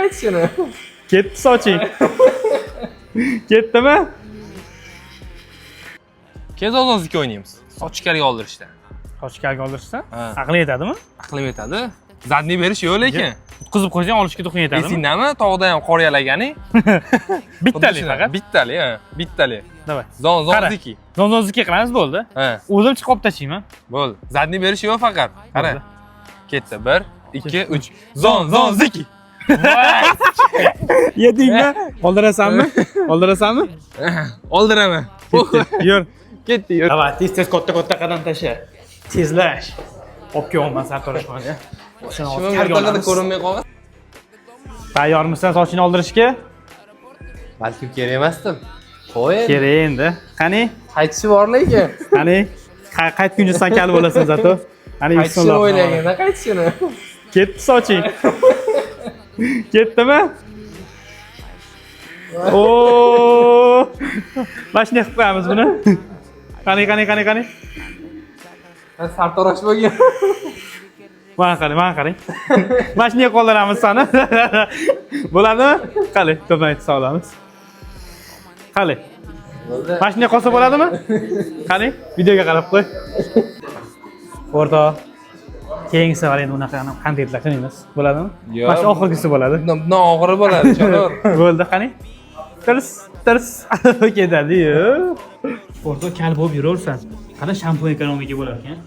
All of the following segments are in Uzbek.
Aytishini. Ketdi soching. Ketdimi? Kezozozlik o'ynaymiz. Soch ichkariga oldirishda. Soch ichkariga oldirishsa, Ha. aqli yetadimi? Aqlim yetadi. Zadniy berish yo'q lekin. Tutqizib qo'ysang olishga to'qin yetadimi? Esingdami? Tog'da ham qor yalaganing. Bittalik faqat. Bittalik, ha. Bittalik. Davay. Zonzoziki. Zonzozlikka qilamiz bo'ldi. Ha. O'zim chiqib olib tashlayman. Bo'ldi. Zadniy berish yo'q faqat. Qara. Bo'ldi. Ketdi. 1, 2, 3. Zonzoziki. Yedingmi? Oldirasanmi? Oldirasanmi? Oldiraman. Yur. Ketdi, yur. Davay, tez katta qadam tashla. Tezlash. Olib kelaman sartaroshxonaga. Shuni orqada ko'rinmay qolgan. Tayyormisan sochini oldirishga? Balki kerak emasdim. Qo'y. Kerak endi. Qani? Qaytishi bor lekin. Qani? Qaytguncha san kal bo'lasan zato. Qani Qaytishini o'ylaganda qaytishini. Ketdi soching. Ketdimi? Oo! Mana shunday qilib qo'yamiz buni. Qani. Sartarosh bo'lgan. Mana qarang. Mana shunday qoldiramiz sani. Bo'ladimi? Qani, to'payt solamiz. Qani. Mana shunday qolsa bo'ladimi? Qani, videoga qarab qo'y. O'rta. Keyingi safar endi unaqa qanday qilamiz? Bo'ladimi? Mana shu oxirgisi bo'ladi. Bundan og'iri bo'ladi, chonor. Bo'ldi, qani. Tirs ketadi-yu. O'rta kal bo'lib yuraversan. Qana shampun ekonomiga bo'lar ekan.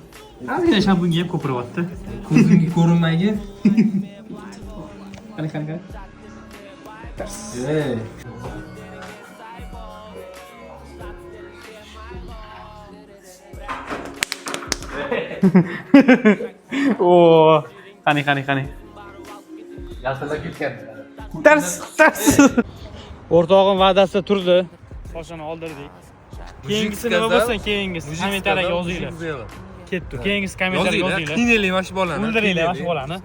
Hamma shampunga ham ko'piryapti. Ko'zimga ko'rinmaygin. Qani. Tirs. Oo, qani. Yasirda ketgan. Tirs. O'rtog'im va'dasi turdi. Sochini oldirdik. Keyingisi nima bo'lsin, keyingisi kommentariyaga yozinglar. Ketdi. Keyingisi kommentariyaga yozinglar. Qiynaylik mana shu bolani. O'ldiringlar mana shu bolani.